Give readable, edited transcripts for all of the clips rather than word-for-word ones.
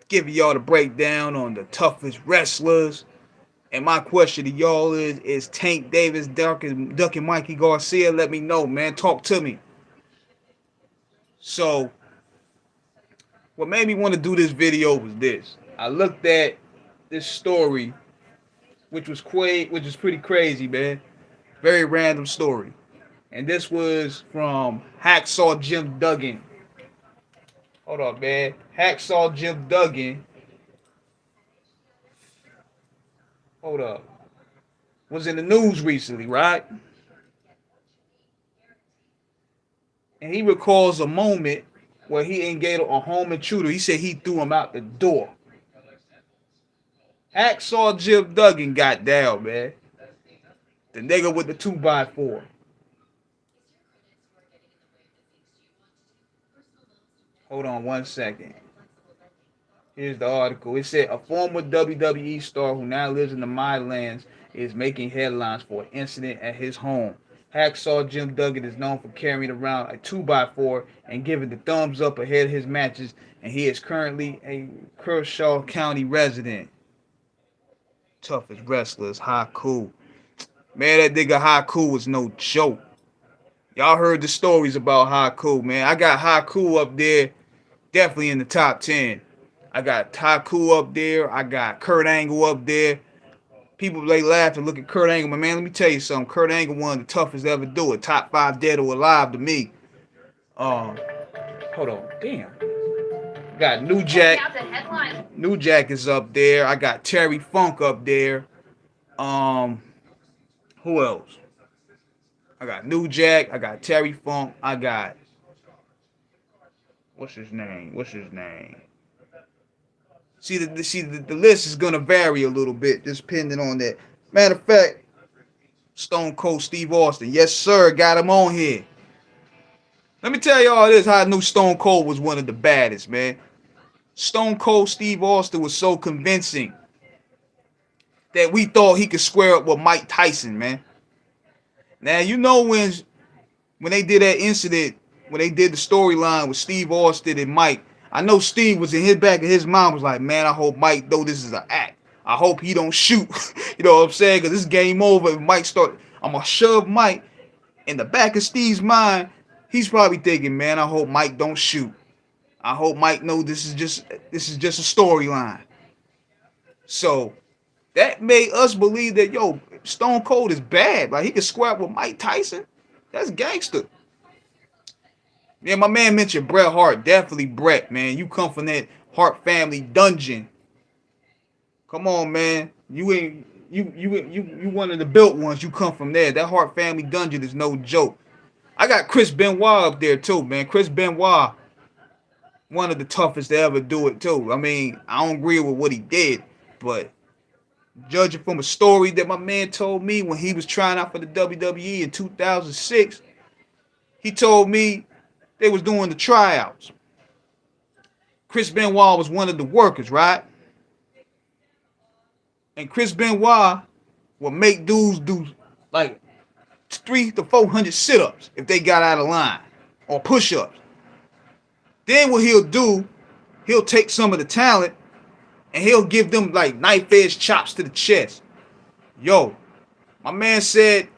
giving y'all the breakdown on the toughest wrestlers. And my question to y'all is Tank Davis ducking Mikey Garcia? Let me know, man. Talk to me. So, what made me want to do this video was this. I looked at this story, which is pretty crazy, man. Very random story. And this was from Hacksaw Jim Duggan. Hold on, man. Hacksaw Jim Duggan. Hold up. Was in the news recently, right? And he recalls a moment where he engaged a home intruder. He said he threw him out the door. Hacksaw Jim Duggan got down, man. The nigga with the 2x4. Hold on one second. Here's the article. It said a former WWE star who now lives in the Midlands is making headlines for an incident at his home. Hacksaw Jim Duggan is known for carrying around a 2x4 and giving the thumbs up ahead of his matches, and he is currently a Kershaw County resident. Toughest wrestlers, Haku. Man, that nigga Haku was no joke. Y'all heard the stories about Haku, man. I got Haku up there, definitely in the top 10. I got Haku up there. I got Kurt Angle up there. People, they laugh and look at Kurt Angle, but man, let me tell you something. Kurt Angle, one of the toughest to ever do it. Top 5 dead or alive to me. Hold on. Damn. Got New Jack. New Jack is up there. I got Terry Funk up there. Who else? I got New Jack. I got Terry Funk. I got, what's his name? See, the list is gonna vary a little bit, just depending on that. Matter of fact, Stone Cold Steve Austin, yes sir, got him on here. Let me tell y'all this: how I knew Stone Cold was one of the baddest, man. Stone Cold Steve Austin was so convincing that we thought he could square up with Mike Tyson, man. Now you know when they did that incident, when they did the storyline with Steve Austin and Mike. I know Steve was in his back of his mind was like, man, I hope Mike know this is an act. I hope he don't shoot. You know what I'm saying? Because this game over. If Mike start, I'm going to shove Mike. In the back of Steve's mind, he's probably thinking, man, I hope Mike don't shoot. I hope Mike know this is just a storyline. So that made us believe that, yo, Stone Cold is bad. Like, he can square up with Mike Tyson. That's gangster. Yeah, my man mentioned Bret Hart. Definitely Bret, man. You come from that Hart family dungeon. Come on, man. You one of the built ones. You come from there. That Hart family dungeon is no joke. I got Chris Benoit up there too, man. Chris Benoit, one of the toughest to ever do it too. I mean, I don't agree with what he did, but judging from a story that my man told me when he was trying out for the WWE in 2006, he told me they was doing the tryouts. Chris Benoit was one of the workers, right? And Chris Benoit will make dudes do like 300 to 400 sit-ups if they got out of line, or push-ups. Then what he'll do, he'll take some of the talent and he'll give them like knife-edge chops to the chest. Yo, my man said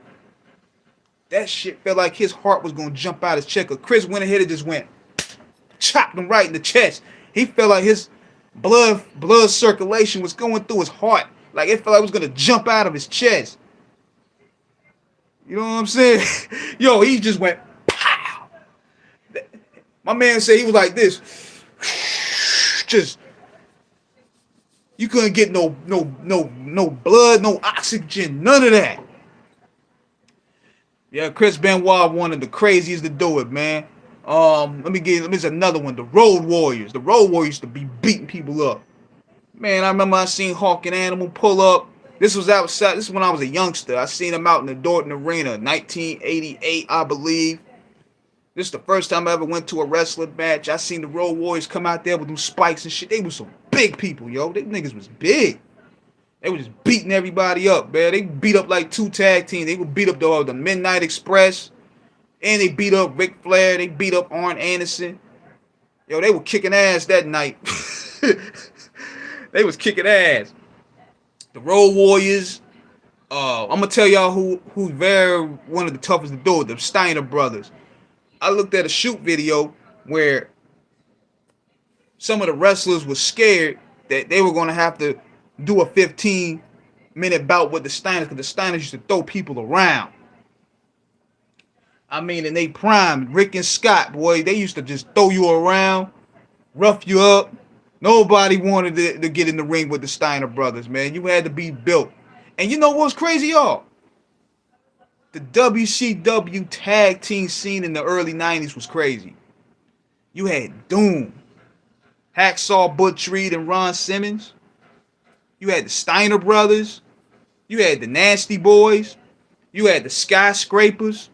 that shit felt like his heart was gonna jump out his chest. Chris went ahead and just went, chopped him right in the chest. He felt like his blood circulation was going through his heart. Like it felt like it was gonna jump out of his chest. You know what I'm saying? Yo, he just went, pow. My man said he was like this. Just, you couldn't get no blood, no oxygen, none of that. Yeah, Chris Benoit, one of the craziest to do it, man. Let me another one. The Road Warriors. The Road Warriors used to be beating people up. Man, I remember I seen Hawk and Animal pull up. This was outside. This is when I was a youngster. I seen them out in the Dorton Arena, 1988, I believe. This is the first time I ever went to a wrestling match. I seen the Road Warriors come out there with them spikes and shit. They were some big people, yo. They niggas was big. They were just beating everybody up, man. They beat up like 2 tag teams. They would beat up the Midnight Express. And they beat up Ric Flair. They beat up Arn Anderson. Yo, they were kicking ass that night. They was kicking ass. The Road Warriors. I'm gonna tell y'all who's very one of the toughest to do it. The Steiner brothers. I looked at a shoot video where some of the wrestlers were scared that they were gonna have to do a 15-minute bout with the Steiners because the Steiners used to throw people around. I mean, in they prime, Rick and Scott, boy, they used to just throw you around, rough you up. Nobody wanted to get in the ring with the Steiner brothers, man. You had to be built. And you know what's crazy, y'all? The WCW tag team scene in the early 90s was crazy. You had Doom, Hacksaw Butch Reed and Ron Simmons. You had the Steiner brothers. You had the Nasty Boys. You had the Skyscrapers.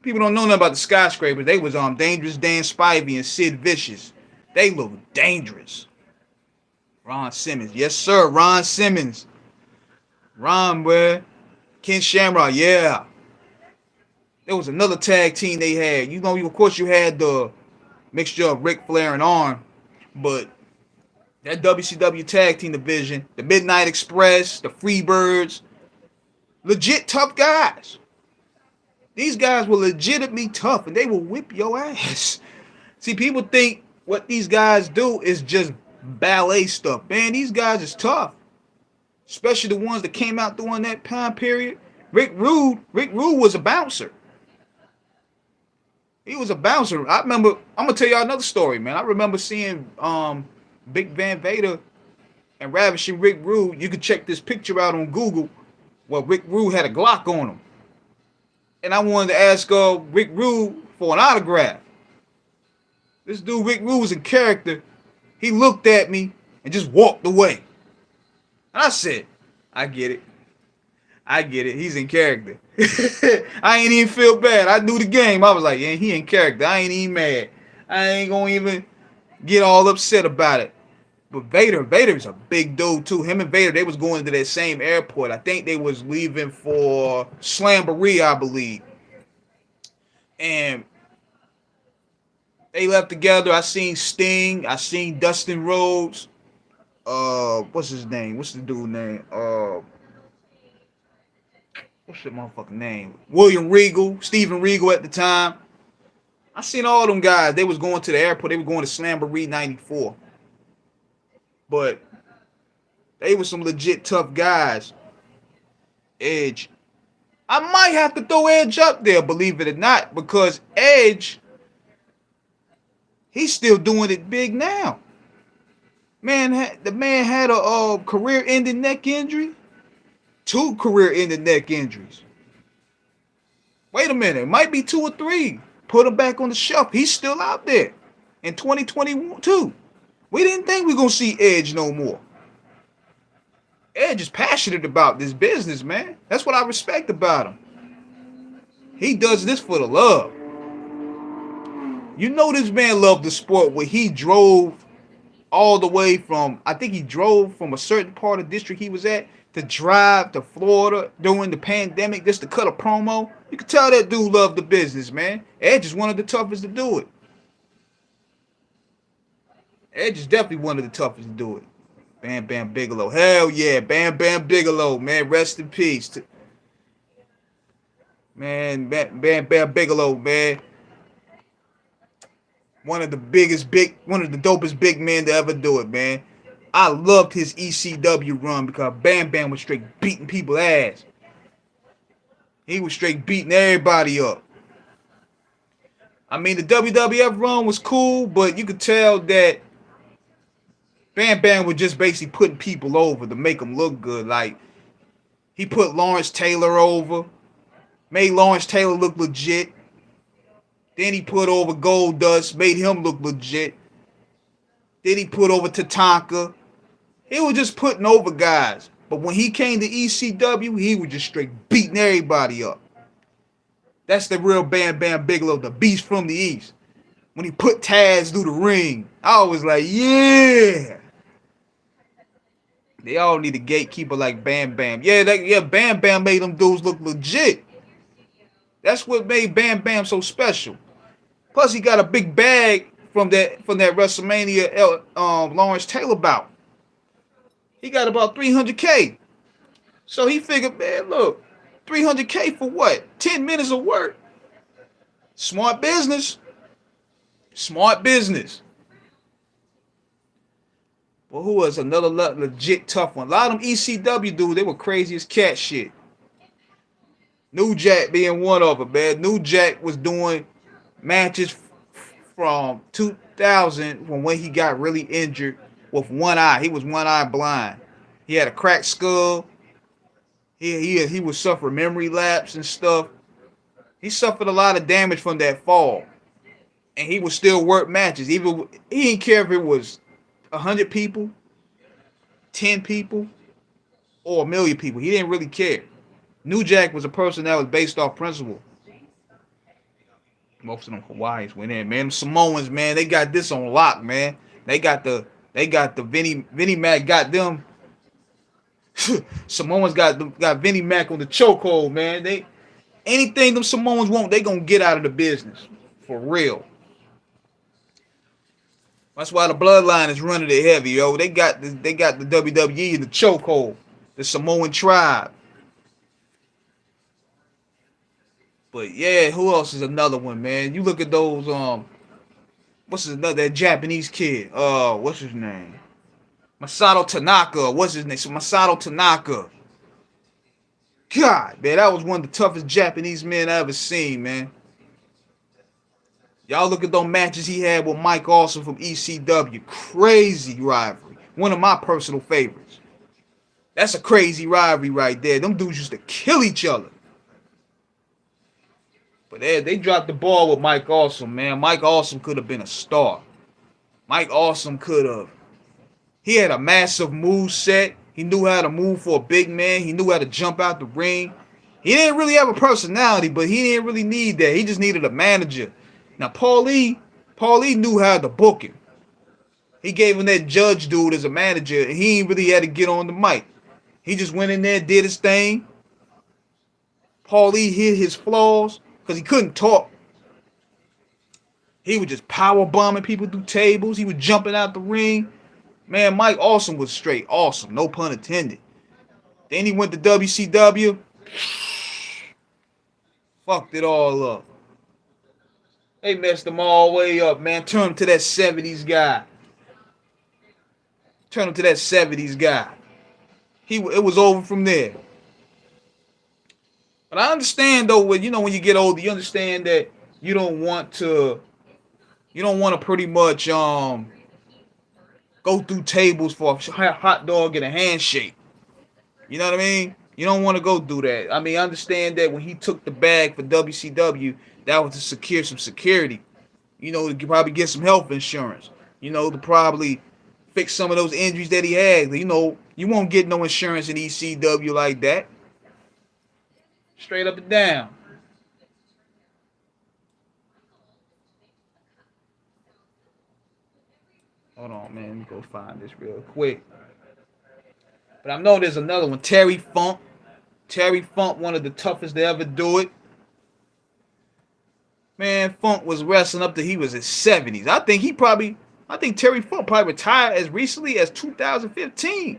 People don't know nothing about the Skyscrapers. They was Dangerous Dan Spivey and Sid Vicious. They looked dangerous. Ron Simmons. Yes, sir. Ron Simmons. Ron, boy. Ken Shamrock. Yeah. There was another tag team they had. You know, of course, you had the mixture of Ric Flair and Arn. But that WCW tag team division, the Midnight Express, the Freebirds, legit tough guys. These guys were legitimately tough, and they will whip your ass. See, people think what these guys do is just ballet stuff. Man, these guys is tough. Especially the ones that came out during that time period. Rick Rude was a bouncer. He was a bouncer. I remember, I'm going to tell y'all another story, man. I remember seeing Big Van Vader and Ravishing Rick Rude. You can check this picture out on Google where Rick Rude had a Glock on him. And I wanted to ask Rick Rude for an autograph. This dude, Rick Rude, was in character. He looked at me and just walked away. And I said, I get it. I get it. He's in character. I ain't even feel bad. I knew the game. I was like, yeah, he in character. I ain't even mad. I ain't going to even get all upset about it. But Vader's a big dude, too. Him and Vader, they was going to that same airport. I think they was leaving for Slamboree, I believe. And they left together. I seen Sting. I seen Dustin Rhodes. What's his name? What's the dude's name? What's that motherfucking name? William Regal. Steven Regal at the time. I seen all them guys. They was going to the airport. They were going to Slamboree 94. But they were some legit tough guys. Edge. I might have to throw Edge up there, believe it or not, because Edge, he's still doing it big now. The man had a career-ending neck injury. 2 career-ending neck injuries. Wait a minute. It might be 2 or 3. Put him back on the shelf. He's still out there in 2022. We didn't think we were going to see Edge no more. Edge is passionate about this business, man. That's what I respect about him. He does this for the love. You know this man loved the sport where he drove all the way from, I think he drove from a certain part of the district he was at to drive to Florida during the pandemic just to cut a promo. You can tell that dude loved the business, man. Edge is one of the toughest to do it. Edge is definitely one of the toughest to do it. Bam Bam Bigelow. Hell yeah. Bam Bam Bigelow, man. Rest in peace. Man, Bam Bam Bigelow, man. One of the dopest big men to ever do it, man. I loved his ECW run because Bam Bam was straight beating people's ass. He was straight beating everybody up. I mean, the WWF run was cool, but you could tell that Bam Bam was just basically putting people over to make them look good. Like, he put Lawrence Taylor over, made Lawrence Taylor look legit. Then he put over Goldust, made him look legit. Then he put over Tatanka. He was just putting over guys. But when he came to ECW, he was just straight beating everybody up. That's the real Bam Bam Bigelow, the beast from the East. When he put Taz through the ring, I was like, yeah. They all need a gatekeeper like Bam Bam. Yeah, Bam Bam made them dudes look legit. That's what made Bam Bam so special. Plus, he got a big bag from that WrestleMania Lawrence Taylor bout. He got about 300K. So he figured, man, look, 300K for what? 10 minutes of work. Smart business. Smart business. Well, who was another legit tough one? A lot of them ECW dudes, they were crazy as cat shit. New Jack being one of them, man. New Jack was doing matches from 2000 from when he got really injured with one eye. He was one eye blind. He had a cracked skull. He was suffering memory lapse and stuff. He suffered a lot of damage from that fall, and he would still work matches. Even he didn't care if it was 100 people, 10 people, or a million people. He didn't really care. New Jack was a person that was based off principle. Most of them Hawaiians went in, man. Them Samoans, man, they got this on lock, man. They got the Vinnie Mac got them. Samoans got Vinnie Mac on the chokehold, man. They anything them Samoans want, they gonna get out of the business for real. That's why the bloodline is running it heavy, yo. They got the WWE in the chokehold, the Samoan tribe. But yeah, who else is another one, man? You look at those what's his another that Japanese kid? What's his name? Masato Tanaka. What's his name? Masato Tanaka. God, man, that was one of the toughest Japanese men I ever seen, man. Y'all look at those matches he had with Mike Awesome from ECW. Crazy rivalry. One of my personal favorites. That's a crazy rivalry right there. Them dudes used to kill each other. But they dropped the ball with Mike Awesome, man. Mike Awesome could have been a star. Mike Awesome could have. He had a massive move set. He knew how to move for a big man. He knew how to jump out the ring. He didn't really have a personality, but he didn't really need that. He just needed a manager. Now, Paul Lee knew how to book him. He gave him that judge dude as a manager, and he ain't really had to get on the mic. He just went in there, did his thing. Paul Lee hid his flaws because he couldn't talk. He was just power bombing people through tables. He was jumping out the ring. Man, Mike Awesome was straight awesome, no pun intended. Then he went to WCW. Fucked it all up. They messed him all the way up, man. Turn him to that 70s guy. Turn him to that 70s guy. It was over from there. But I understand though, when you get older, you understand that you don't want to pretty much go through tables for a hot dog and a handshake. You know what I mean? You don't want to go do that. I mean, I understand that when he took the bag for WCW, that was to secure some security. To probably get some health insurance. To probably fix some of those injuries that he had. You won't get no insurance in ECW like that. Straight up and down. Hold on, man. Let me go find this real quick. But I know there's another one. Terry Funk. Terry Funk, one of the toughest to ever do it. Man, Funk was wrestling up to he was his 70s. I think Terry Funk probably retired as recently as 2015.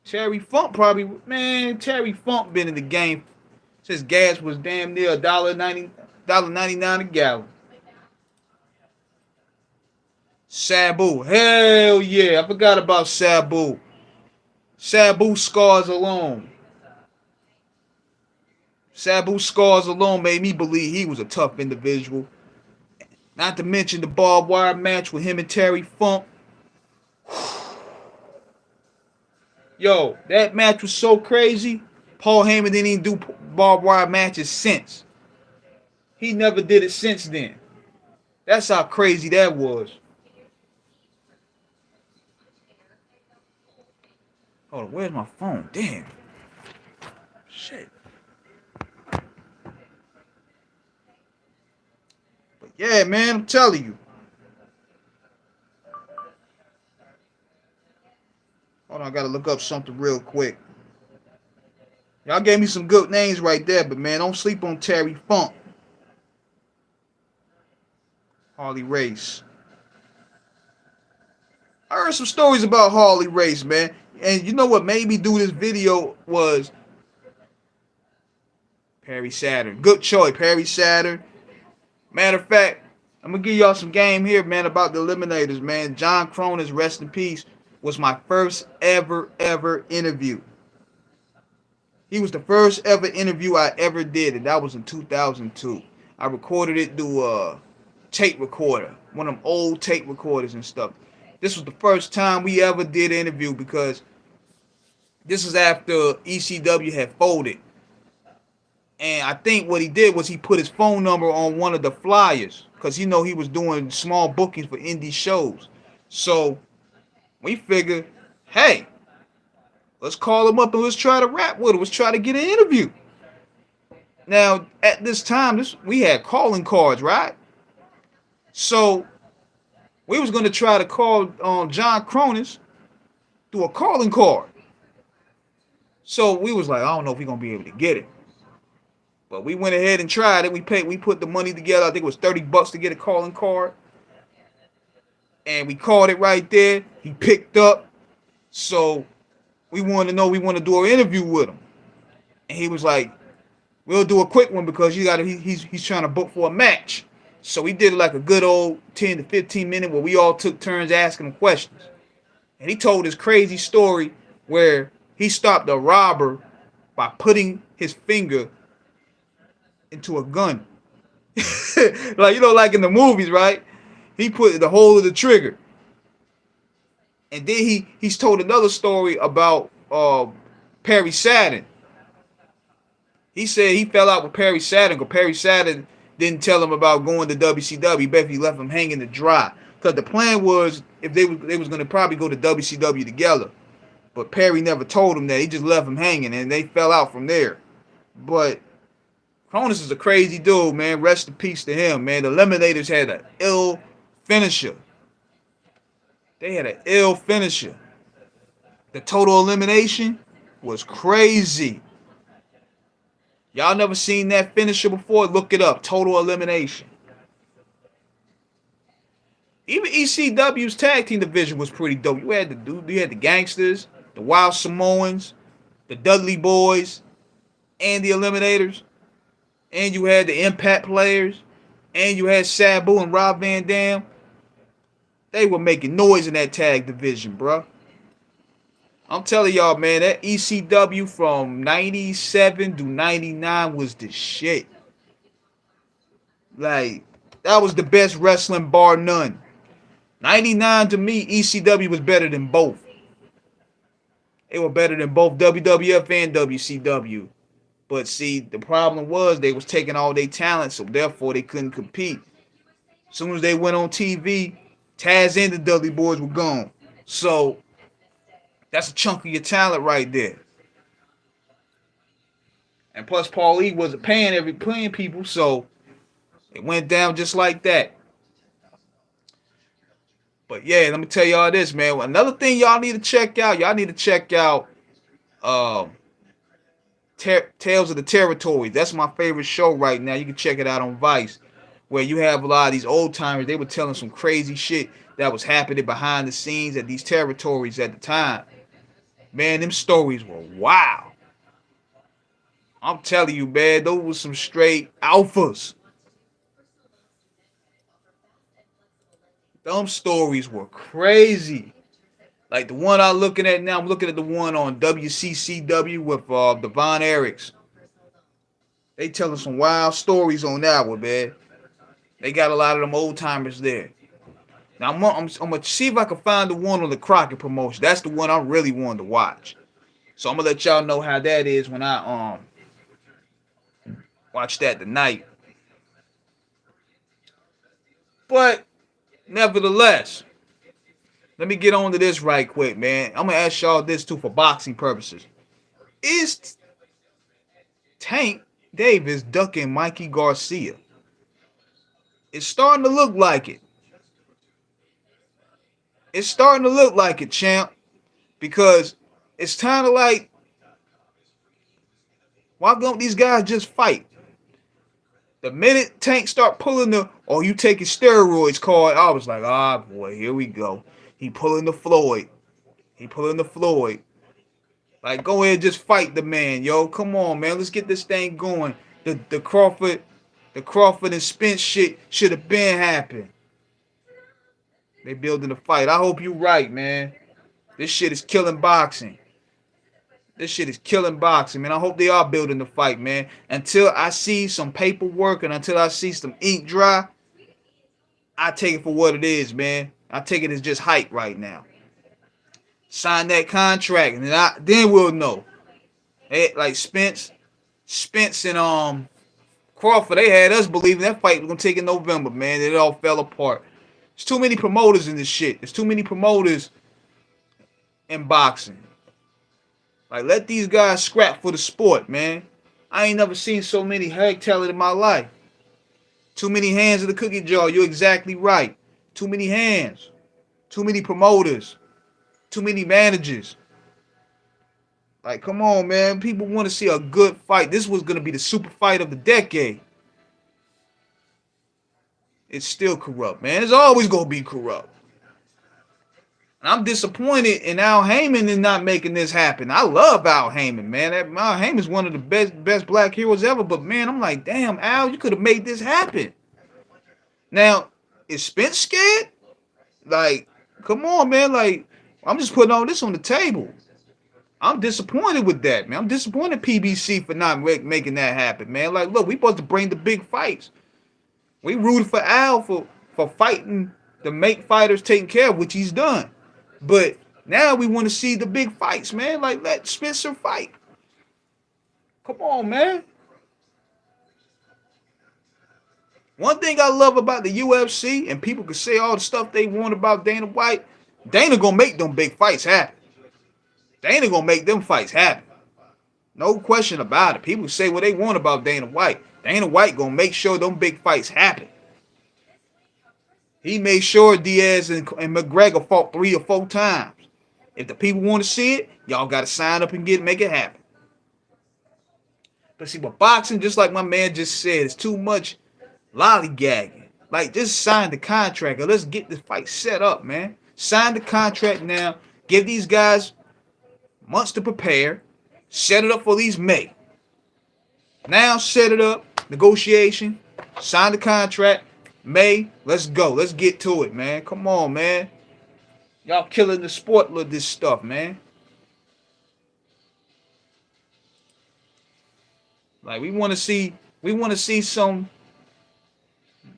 Terry Funk been in the game since gas was damn near $1.99 a gallon. Sabu, hell yeah, I forgot about Sabu. Sabu scars alone made me believe he was a tough individual. Not to mention the barbed wire match with him and Terry Funk. Yo, that match was so crazy. Paul Heyman didn't even do barbed wire matches since. He never did it since then. That's how crazy that was. Hold on, where's my phone? Damn. Shit. But yeah, man, I'm telling you. Hold on, I gotta look up something real quick. Y'all gave me some good names right there, but man, don't sleep on Terry Funk. Harley Race. I heard some stories about Harley Race, man. And you know what made me do this video was Perry Saturn. Good choice, Perry Saturn. Matter of fact, I'm gonna give y'all some game here, man, about the Eliminators, man. John Cronin's rest in peace was my first ever interview. He was the first ever interview I ever did, and that was in 2002. I recorded it through a tape recorder, one of them old tape recorders and stuff. This was the first time we ever did an interview because this is after ECW had folded. And I think what he did was he put his phone number on one of the flyers because he was doing small bookings for indie shows. So we figured, hey, let's call him up and let's try to rap with him. Let's try to get an interview. Now, at this time, we had calling cards, right? So we was going to try to call John Cronin through a calling card. So we was like, I don't know if we're going to be able to get it. But we went ahead and tried it. We put the money together. I think it was $30 to get a calling card. And we called it right there. He picked up. So we wanted to know, we want to do an interview with him. And he was like, we'll do a quick one because he's trying to book for a match. So we did like a good old 10 to 15 minute where we all took turns asking him questions. And he told this crazy story where he stopped a robber by putting his finger into a gun. Like, like in the movies, right? He put the hole of the trigger. And then he's told another story about Perry Saturn. He said he fell out with Perry Saturn because Perry Saturn didn't tell him about going to WCW. But he left him hanging to dry. Because the plan was if they was going to probably go to WCW together. But Perry never told him that. He just left him hanging and they fell out from there. But Cronus is a crazy dude, man. Rest in peace to him, man. The Eliminators had an ill finisher. They had an ill finisher. The total elimination was crazy. Y'all never seen that finisher before? Look it up. Total elimination. Even ECW's tag team division was pretty dope. You had the Gangsters, the Wild Samoans, the Dudley Boys, and the Eliminators. And you had the Impact players. And you had Sabu and Rob Van Dam. They were making noise in that tag division, bro. I'm telling y'all, man, that ECW from 97 to 99 was the shit. Like, that was the best wrestling bar none. 99 to me, ECW was better than both. They were better than both WWF and WCW. But see, the problem was they was taking all their talent, so therefore they couldn't compete. As soon as they went on TV, Taz and the Dudley Boys were gone. So that's a chunk of your talent right there. And plus, Paul E wasn't paying people, so it went down just like that. But yeah, let me tell y'all this, man. Another thing y'all need to check out. Y'all need to check out Tales of the Territory. That's my favorite show right now. You can check it out on Vice, where you have a lot of these old timers. They were telling some crazy shit that was happening behind the scenes at these territories at the time. Man, them stories were wild. I'm telling you, man, those were some straight alphas. Them stories were crazy. Like the one I'm looking at now, I'm looking at the one on WCCW with the Von Erichs. They telling some wild stories on that one, man. They got a lot of them old timers there. Now I'm gonna see if I can find the one on the Crockett promotion. That's the one I really wanted to watch. So I'm gonna let y'all know how that is when I watch that tonight. But nevertheless, let me get on to this right quick, man. I'm gonna ask y'all this too for boxing purposes. Is Tank Davis ducking Mikey Garcia? It's starting to look like it. It's starting to look like it, champ. Because it's kind of like, why don't these guys just fight? The minute Tank start pulling the Oh, you taking steroids card. I was like, ah, boy, here we go. He pulling the Floyd. He pulling the Floyd. Like, go ahead, just fight the man, yo. Come on, man. Let's get this thing going. The Crawford and Spence shit should have been happened. They building the fight. I hope you right, man. This shit is killing boxing. This shit is killing boxing, man. I hope they are building the fight, man. Until I see some paperwork and until I see some ink dry, I take it for what it is, man. I take it as just hype right now. Sign that contract, and then we'll know. Hey, like Spence and Crawford, they had us believing that fight was gonna take in November, man. It all fell apart. There's too many promoters in this shit. There's too many promoters in boxing. Like, let these guys scrap for the sport, man. I ain't never seen so many hag talent in my life. Too many hands in the cookie jar. You're exactly right. Too many hands. Too many promoters. Too many managers. Like, come on, man. People want to see a good fight. This was going to be the super fight of the decade. It's still corrupt, man. It's always going to be corrupt. And I'm disappointed in Al Heyman in not making this happen. I love Al Heyman, man. Al Heyman's one of the best black heroes ever. But, man, I'm like, damn, Al, you could have made this happen. Now, is Spence scared? Like, come on, man. Like, I'm just putting all this on the table. I'm disappointed with that, man. I'm disappointed PBC for not making that happen, man. Like, look, we supposed to bring the big fights. We rooted for Al for fighting to make fighters taken care of, which he's done. But now we want to see the big fights, man. Like, let Spencer fight. Come on, man. One thing I love about the UFC, and people can say all the stuff they want about Dana White, Dana gonna make them big fights happen. Dana gonna make them fights happen. No question about it. People say what they want about Dana White. Dana White gonna make sure them big fights happen. He made sure Diaz and McGregor fought 3 or 4 times. If the people want to see it, y'all got to sign up and make it happen. But see, but boxing, just like my man just said, it's too much lollygagging. Like, just sign the contract and let's get this fight set up, man. Sign the contract now. Give these guys months to prepare. Set it up for these May. Now set it up. Negotiation. Sign the contract. May, let's go. Let's get to it, man. Come on, man. Y'all killing the sport with this stuff, man. Like, we want to see some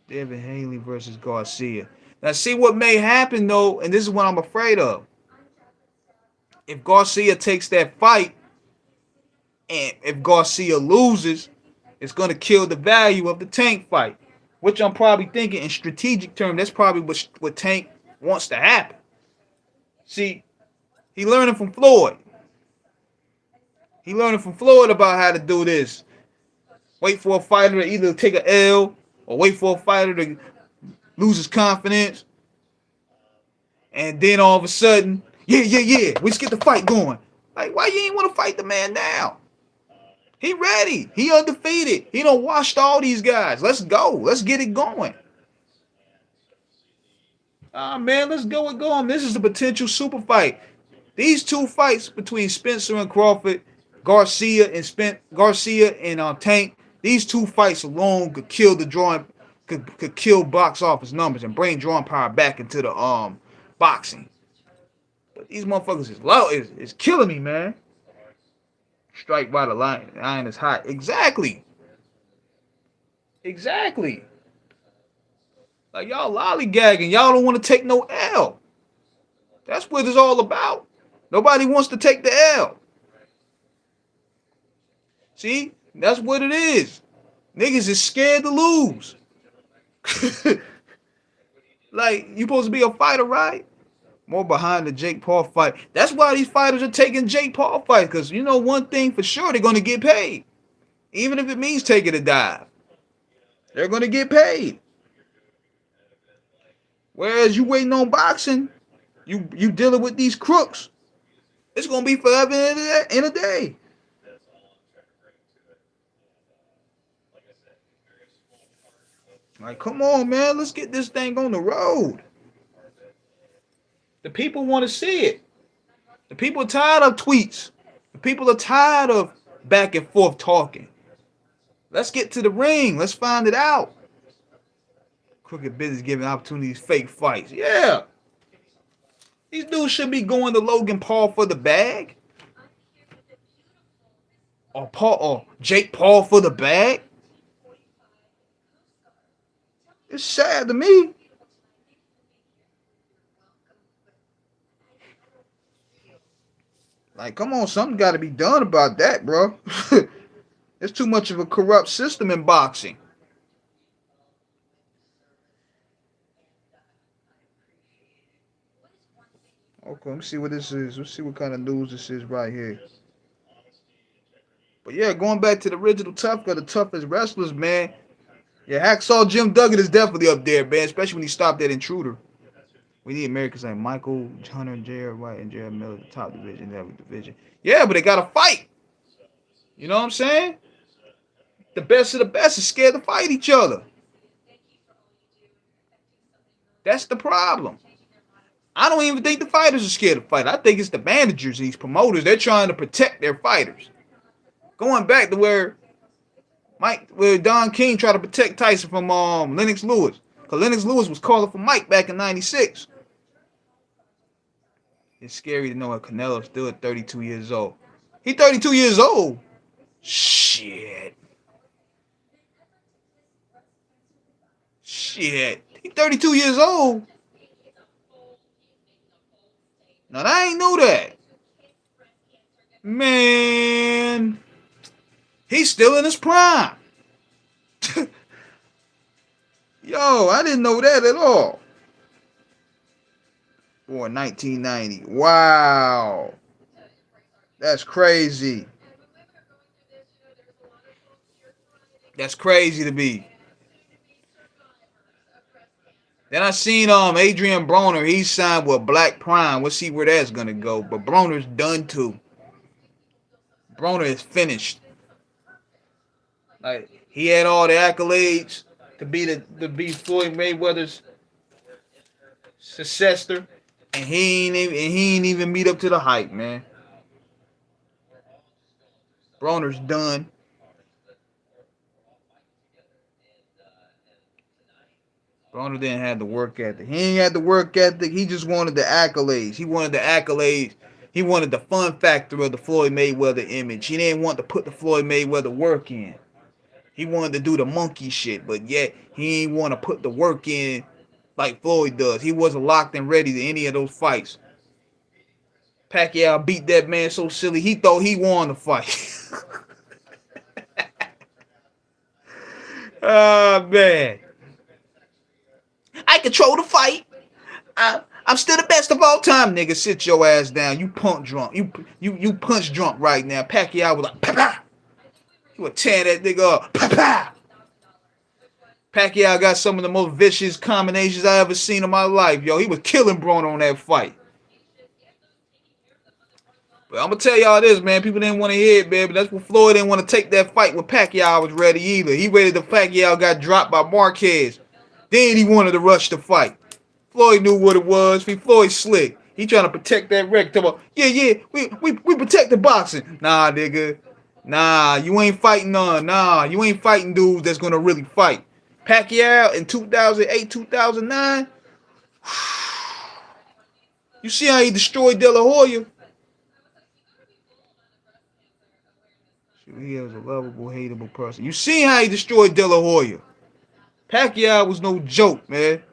Devin Haney versus Garcia. Now, see what may happen, though, and this is what I'm afraid of. If Garcia takes that fight, and if Garcia loses, it's going to kill the value of the Tank fight. Which I'm probably thinking in strategic terms, that's probably what Tank wants to happen. See, he learning from Floyd. He learning from Floyd about how to do this. Wait for a fighter to either take an L or wait for a fighter to lose his confidence. And then all of a sudden, yeah, let's get the fight going. Like, why you ain't want to fight the man now? He ready. He undefeated. He done washed all these guys. Let's go. Let's get it going. Man, let's go and go. This is a potential super fight. These 2 fights between Spencer and Crawford, Garcia and Tank, these 2 fights alone could kill the drawing, could kill box office numbers and bring drawing power back into the boxing. But these motherfuckers is low. Is killing me, man. Strike by the line. The iron is hot. Exactly. Like, y'all lollygagging. Y'all don't want to take no L. That's what it's all about. Nobody wants to take the L. See? That's what it is. Niggas is scared to lose. Like, you supposed to be a fighter, right? More behind the Jake Paul fight. That's why these fighters are taking Jake Paul fight. Because you know one thing for sure, they're going to get paid. Even if it means taking a dive. They're going to get paid. Whereas you waiting on boxing, you dealing with these crooks. It's going to be forever in a day. Like, come on, man. Let's get this thing on the road. The people want to see it. The people are tired of tweets. The people are tired of back and forth talking. Let's get to the ring. Let's find it out. Crooked business giving opportunities, fake fights. Yeah. These dudes should be going to Logan Paul for the bag. Or Jake Paul for the bag. It's sad to me. Like, come on, something got to be done about that, bro. It's too much of a corrupt system in boxing. Okay, let me see what this is. Let's see what kind of news this is right here. But yeah, going back to the original Tough Guy, the toughest wrestlers, man. Yeah, Hacksaw Jim Duggan is definitely up there, man, especially when he stopped that intruder. We need Americans like Michael Hunter, Jared White, and Jared Miller, the top division, every division. Yeah, but they got to fight. You know what I'm saying? The best of the best is scared to fight each other. That's the problem. I don't even think the fighters are scared to fight. I think it's the managers, these promoters. They're trying to protect their fighters. Going back to where Don King tried to protect Tyson from Lennox Lewis. Because Lennox Lewis was calling for Mike back in 96. It's scary to know that Canelo's still at 32 years old. He 32 years old? Shit. He 32 years old? Now, I ain't know that. Man. He's still in his prime. Yo, I didn't know that at all. For 1990. Wow. That's crazy. That's crazy to me. Then I seen Adrian Broner. He signed with Black Prime. We'll see where that's gonna go. But Broner's done too. Broner is finished. Like, he had all the accolades to be Floyd Mayweather's successor, and he ain't even meet up to the hype, man. Broner's done. Broner didn't have the work ethic. He ain't had the work ethic. He just wanted the accolades. He wanted the accolades. He wanted the fun factor of the Floyd Mayweather image. He didn't want to put the Floyd Mayweather work in. He wanted to do the monkey shit, but yet he ain't want to put the work in like Floyd does. He wasn't locked and ready to any of those fights. Pacquiao beat that man so silly, he thought he won the fight. Oh, man. I control the fight. I'm still the best of all time, nigga. Sit your ass down. You punk drunk. You punch drunk right now. Pacquiao was like, pa-pa. He would tear that nigga up. Pa-pa. Pacquiao got some of the most vicious combinations I ever seen in my life, yo. He was killing Broner on that fight. But I'm going to tell y'all this, man. People didn't want to hear it, man. But that's what Floyd didn't want to take that fight when Pacquiao was ready either. He waited till Pacquiao got dropped by Marquez. Then he wanted to rush the fight. Floyd knew what it was. Floyd slick. He trying to protect that record. We protect the boxing. Nah, nigga. Nah, you ain't fighting none. Nah, you ain't fighting dudes that's going to really fight. Pacquiao in 2008, 2009. You see how he destroyed De La Hoya? He was a lovable, hateable person. You see how he destroyed De La Hoya? Pacquiao was no joke, man.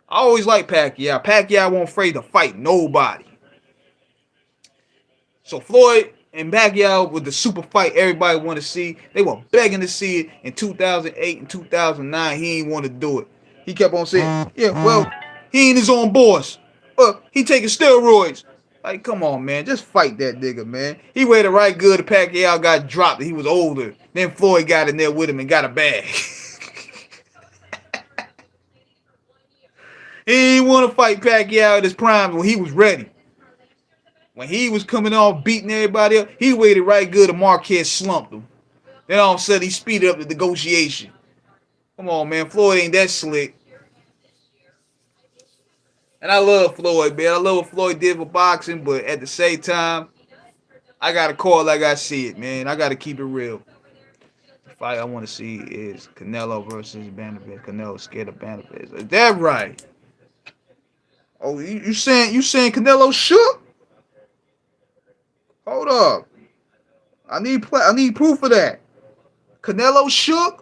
I always liked Pacquiao. Pacquiao wasn't afraid to fight nobody. So Floyd and Pacquiao with the super fight everybody want to see. They were begging to see it in 2008 and 2009. He ain't want to do it. He kept on saying, yeah, well, he ain't his own boss. He taking steroids. Like, come on, man. Just fight that nigga, man. He waited right good. Pacquiao got dropped and he was older. Then Floyd got in there with him and got a bag. He didn't want to fight Pacquiao at his prime when he was ready. When he was coming off beating everybody up, he waited right good and Marquez slumped him. Then all of a sudden he speeded up the negotiation. Come on, man. Floyd ain't that slick. And I love Floyd, man. I love what Floyd did for boxing, but at the same time, I gotta call it like I see it, man. I gotta keep it real. The fight I want to see is Canelo versus Benavidez. Canelo scared of Benavidez. Is that right? Oh, you saying Canelo shook? Hold up. I need proof of that. Canelo shook?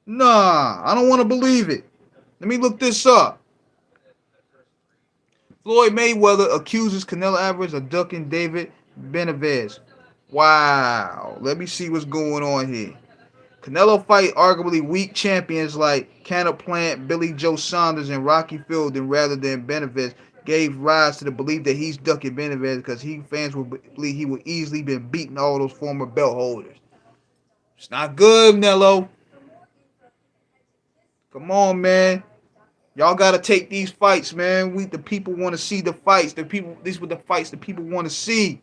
Nah, I don't want to believe it. Let me look this up. Floyd Mayweather accuses Canelo Alvarez of ducking David Benavidez. Wow. Let me see what's going on here. Canelo fight arguably weak champions like Canna Plant, Billy Joe Saunders, and Rocky Fielding rather than Benavidez gave rise to the belief that he's ducking Benavidez because fans will believe he would easily been beating all those former belt holders. It's not good, Nello. Come on, man. Y'all gotta take these fights, man. The people want to see the fights. These were the fights the people want to see.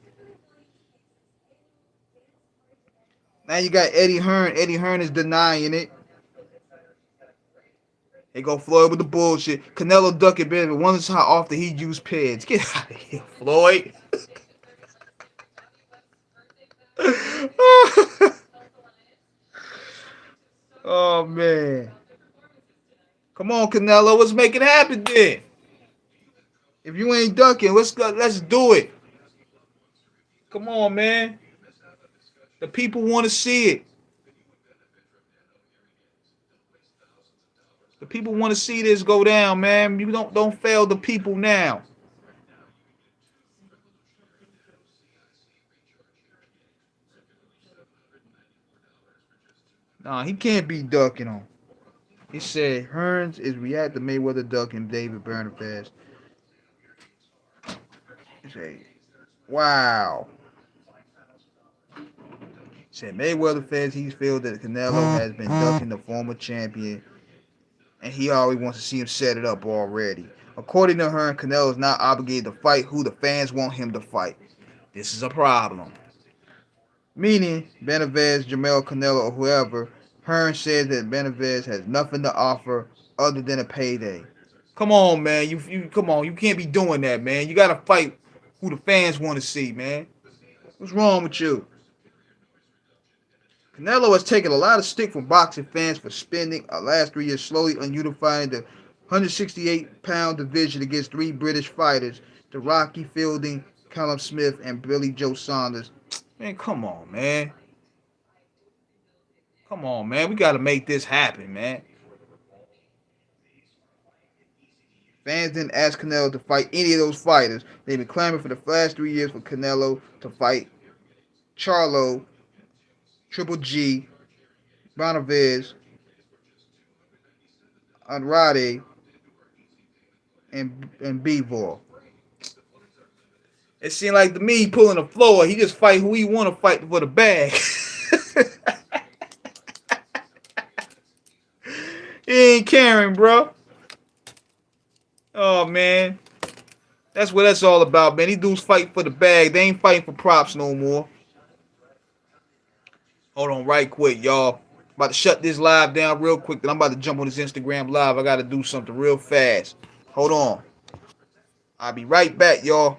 Now you got Eddie Hearn. Eddie Hearn is denying it. They go Floyd with the bullshit. Canelo ducking Benavidez. Wonders how often he used pads. Get out of here, Floyd. Oh man. Come on, Canelo. Let's make it happen then. If you ain't ducking, let's do it. Come on, man. The people want to see it. The people want to see this go down, man. You don't fail the people now. Nah, he can't be ducking him. He said Hearns is reacting to Mayweather ducking David Benavidez. He said, wow. He said Mayweather fans he feels that Canelo has been ducking the former champion, and he already wants to see him set it up already. According to Hearn, Canelo is not obligated to fight who the fans want him to fight. This is a problem. Meaning Benavidez, Jamel Canelo, or whoever, Hearn says that Benavidez has nothing to offer other than a payday. Come on, man. You come on. You can't be doing that, man. You gotta fight who the fans want to see, man. What's wrong with you? Canelo has taken a lot of stick from boxing fans for spending the last 3 years slowly unifying the 168-pound division against 3 British fighters, the Rocky Fielding, Callum Smith, and Billy Joe Saunders. Man, come on, man. Come on, man. We got to make this happen, man. Fans didn't ask Canelo to fight any of those fighters. They've been clamoring for the last 3 years for Canelo to fight Charlo, Triple G, Benavidez, Andrade, and Bivol. It seemed like to me pulling a Floyd. He just fight who he want to fight for the bag. He ain't caring, bro. Oh man, that's what that's all about, man. These dudes fight for the bag. They ain't fighting for props no more. Hold on, right quick, y'all. About to shut this live down real quick. Then I'm about to jump on this Instagram live. I got to do something real fast. Hold on. I'll be right back, y'all.